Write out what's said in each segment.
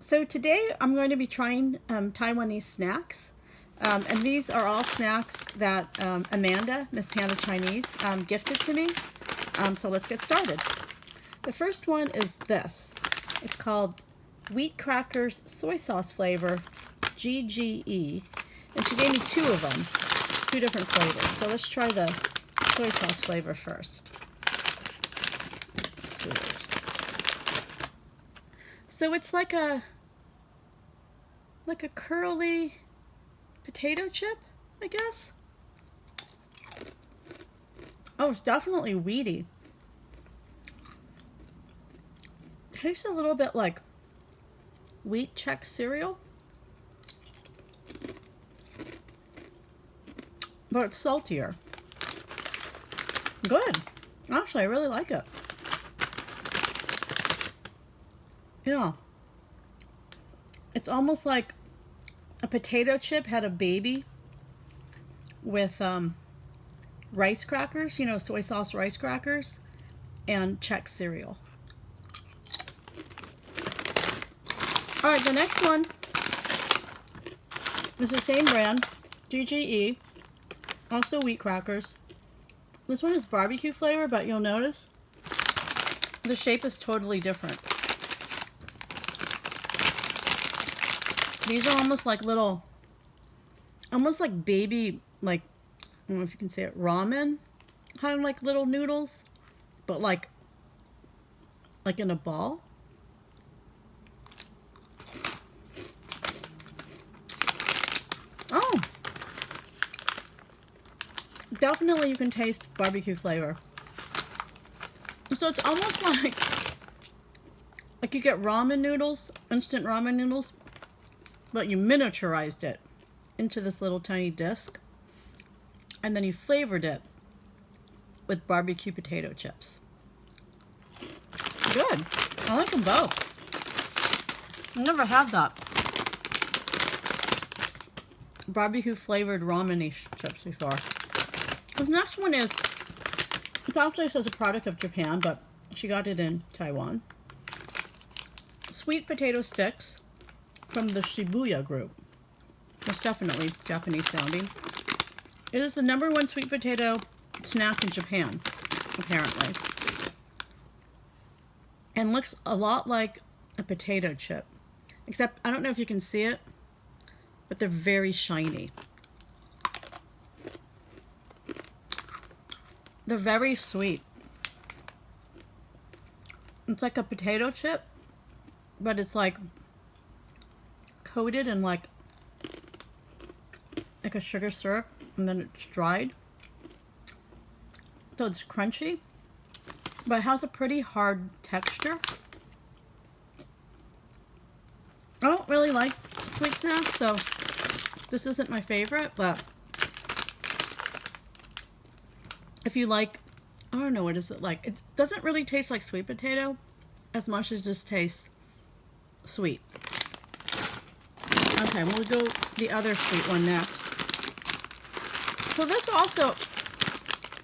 So today I'm going to be trying Taiwanese snacks. And these are all snacks that Amanda, Miss Panda Chinese, gifted to me. So let's get started. The first one is this. It's called Wheat Crackers Soy Sauce Flavor GGE. And she gave me two of them, two different flavors. So let's try the soy sauce flavor first. Let's see. So it's like a curly potato chip, I guess. Oh, it's definitely wheaty. Tastes a little bit like wheat Chex cereal, but it's saltier. Good. Actually, I really like it. Yeah. It's almost like a potato chip had a baby with rice crackers, you know, soy sauce rice crackers, and Chex cereal. All right, the next one is the same brand, GGE, also wheat crackers. This one is barbecue flavor, but you'll notice the shape is totally different. These are almost like little, almost like baby, like, I don't know if you can say it, ramen, kind of like little noodles, but like in a ball. Oh, definitely you can taste barbecue flavor. So it's almost like you get ramen noodles, instant ramen noodles, but you miniaturized it into this little tiny disc, and then you flavored it with barbecue potato chips. Good. I like them both. I've never had that. Barbecue flavored ramen chips before. The next one is, it actually says a product of Japan, but she got it in Taiwan. Sweet potato sticks from the Shibuya group. It's definitely Japanese sounding. It is the #1 sweet potato snack in Japan, apparently. And looks a lot like a potato chip. Except, I don't know if you can see it, but they're very shiny. They're very sweet. It's like a potato chip, but it's like coated in like a sugar syrup, and then it's dried. So it's crunchy, but it has a pretty hard texture. I don't really like sweet snacks, so this isn't my favorite, but if you like, I don't know, what is it like? It doesn't really taste like sweet potato as much as just tastes sweet. Okay, we'll go the other sweet one next. So this also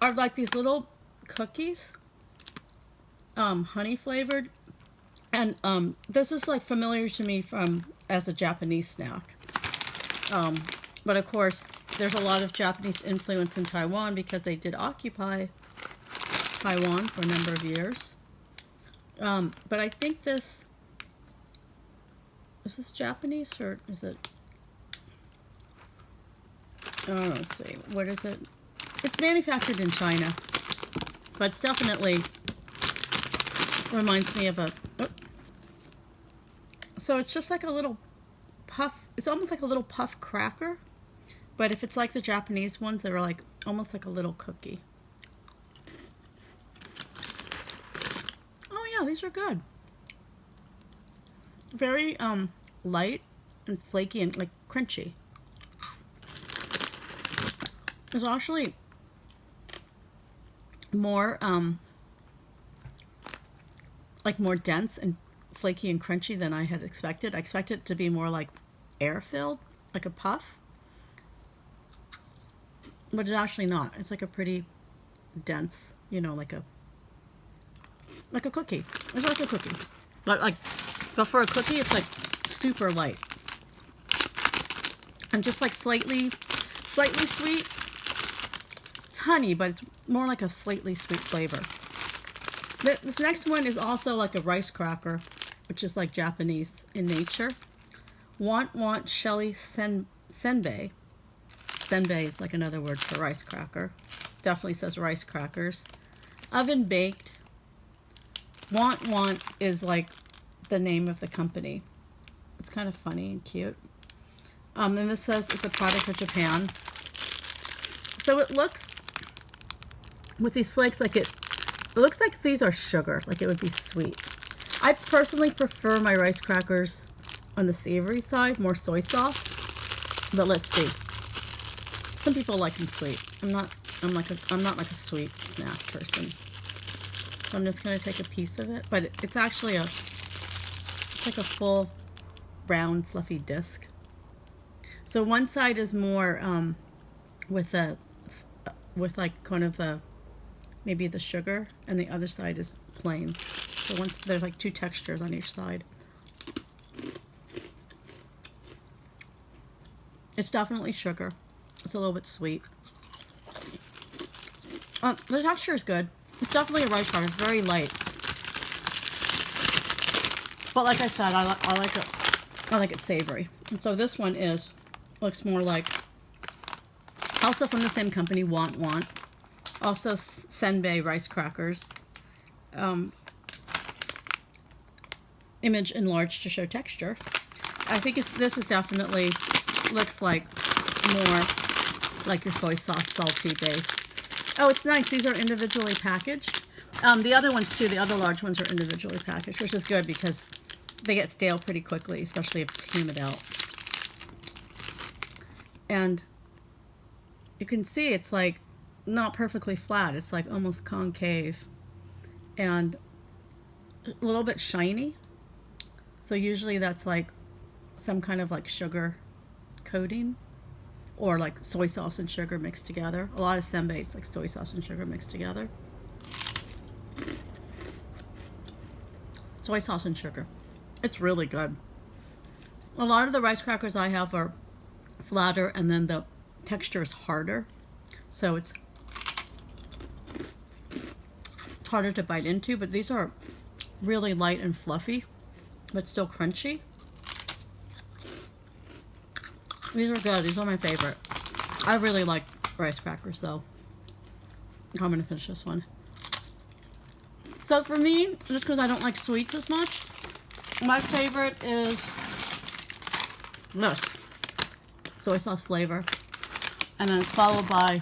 are like these little cookies, honey flavored, and this is like familiar to me from as a Japanese snack. But of course, there's a lot of Japanese influence in Taiwan because they did occupy Taiwan for a number of years. But I think this, is this Japanese or is it? Oh, let's see. What is it? It's manufactured in China, but it's definitely reminds me of a. Oh. So it's just like a little puff. It's almost like a little puff cracker, but if it's like the Japanese ones, they're like almost like a little cookie. Oh yeah, these are good. Very light and flaky and like crunchy. It's actually more like more dense and flaky and crunchy than I had expected. I expected it to be more like air filled, like a puff, but it's actually not. It's like a pretty dense, you know, like a cookie. It's like a cookie, but for a cookie, it's like super light. And just like slightly sweet. It's honey, but it's more like a slightly sweet flavor. This next one is also like a rice cracker, which is like Japanese in nature. Want Shelly Senbei. Senbei is like another word for rice cracker. Definitely says rice crackers. Oven baked. Want is like the name of the company. It's kind of funny and cute. And this says it's a product of Japan. So it looks, with these flakes, like it looks like these are sugar, like it would be sweet. I personally prefer my rice crackers on the savory side, more soy sauce. But let's see. Some people like them sweet. I'm not like a sweet snack person. So I'm just gonna take a piece of it. But it's actually it's like a full round fluffy disc. So one side is more with like kind of maybe the sugar, and the other side is plain. So there's like two textures on each side. It's definitely sugar. It's a little bit sweet. The texture is good. It's definitely a rice cracker. It's very light. But like I said, I like it. I like it savory. And so this one looks more like, also from the same company, Want. Also Senbei rice crackers. Image enlarged to show texture. I think this is definitely looks like more like your soy sauce salty base. Oh, it's nice. These are individually packaged. The other ones too, the other large ones are individually packaged, which is good because they get stale pretty quickly, especially if it's humid out. And you can see it's like not perfectly flat. It's like almost concave and a little bit shiny. So usually that's like some kind of like sugar coating, or like soy sauce and sugar mixed together. A lot of senbei is like soy sauce and sugar mixed together. Soy sauce and sugar. It's really good. A lot of the rice crackers I have are flatter, and then the texture is harder. So it's harder to bite into, but these are really light and fluffy, but still crunchy. These are good. These are my favorite. I really like rice crackers though. I'm gonna finish this one. So for me, just because I don't like sweets as much, my favorite is this soy sauce flavor, and then it's followed by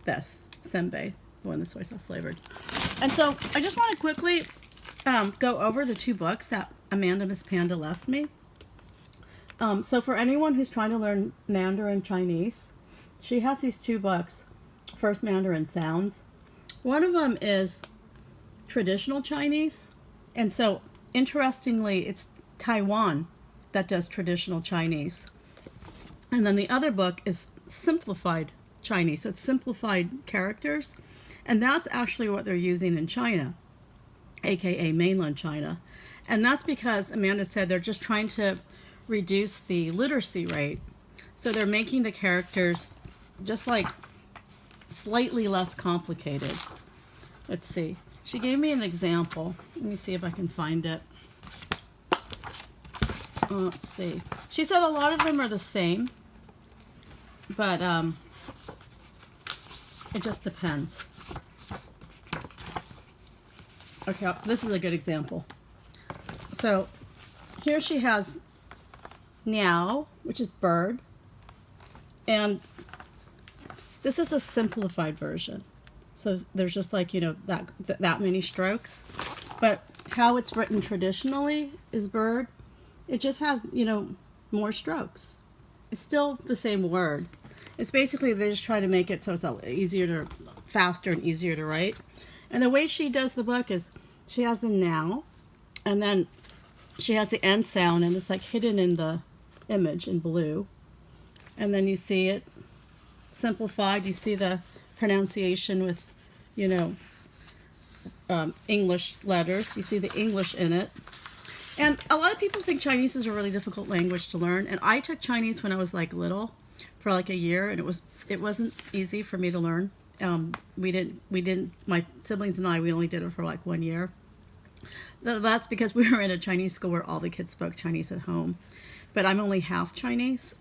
this senbei, the one that's soy sauce flavored. And so I just want to quickly go over the two books that Amanda Miss Panda left me. So for anyone who's trying to learn Mandarin Chinese, she has these two books. First, Mandarin Sounds. One of them is traditional Chinese, and so interestingly, it's Taiwan that does traditional Chinese. And then the other book is simplified Chinese, so it's simplified characters, and that's actually what they're using in China, aka mainland China. And that's because Amanda said they're just trying to reduce the literacy rate, so they're making the characters just like slightly less complicated. Let's see. She gave me an example. Let me see if I can find it. Let's see. She said a lot of them are the same, but it just depends. Okay, this is a good example. So here she has Niao, which is bird, and this is the simplified version. So there's just like, you know, that many strokes. But how it's written traditionally is bird. It just has, you know, more strokes. It's still the same word. It's basically they just try to make it so it's faster and easier to write. And the way she does the book is she has the now, and then she has the end sound, and it's like hidden in the image in blue. And then you see it simplified. You see the pronunciation with, you know, English letters. You see the English in it. And a lot of people think Chinese is a really difficult language to learn. And I took Chinese when I was like little, for like a year, and it wasn't easy for me to learn. We didn't. My siblings and I, we only did it for like 1 year. That's because we were in a Chinese school where all the kids spoke Chinese at home. But I'm only half Chinese,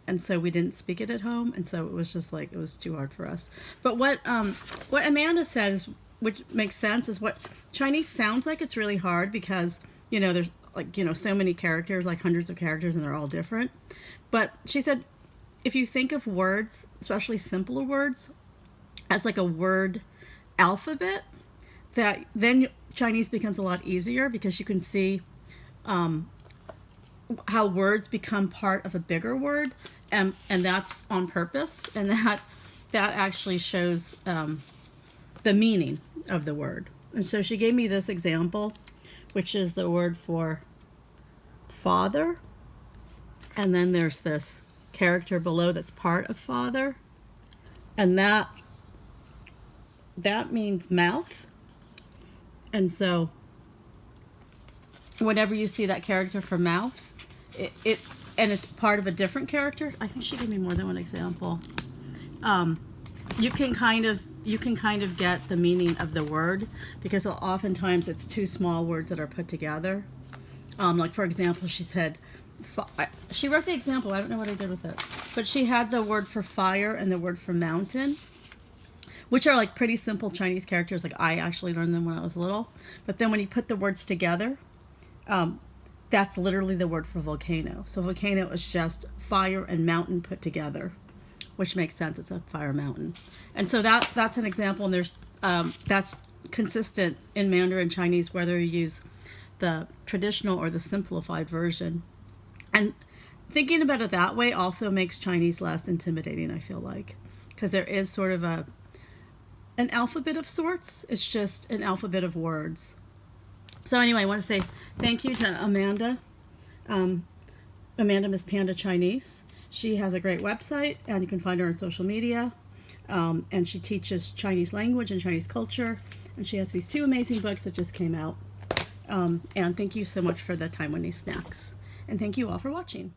and so we didn't speak it at home, and so it was just like, it was too hard for us. But what Amanda said is, which makes sense, is what Chinese sounds like it's really hard because, you know, there's like, you know, so many characters, like hundreds of characters, and they're all different. But she said, if you think of words, especially simpler words, as like a word alphabet, that then Chinese becomes a lot easier because you can see how words become part of a bigger word, and that's on purpose, and that actually shows the meaning of the word. And so she gave me this example, which is the word for father, and then there's this character below that's part of father, and that means mouth. And so whenever you see that character for mouth, and it's part of a different character. I think she gave me more than one example. You can kind of get the meaning of the word, because oftentimes it's two small words that are put together. Like, for example, she said, she wrote the example, I don't know what I did with it, but she had the word for fire and the word for mountain, which are like pretty simple Chinese characters. Like, I actually learned them when I was little. But then when you put the words together, that's literally the word for volcano. So volcano is just fire and mountain put together, which makes sense. It's a fire mountain. And so that's an example, and there's that's consistent in Mandarin Chinese, whether you use the traditional or the simplified version. And thinking about it that way also makes Chinese less intimidating, I feel like, because there is sort of an alphabet of sorts. It's just an alphabet of words. So anyway, I want to say thank you to Amanda. Amanda Miss Panda Chinese. She has a great website, and you can find her on social media. And she teaches Chinese language and Chinese culture. And she has these 2 amazing books that just came out. And thank you so much for the Taiwanese snacks. And thank you all for watching.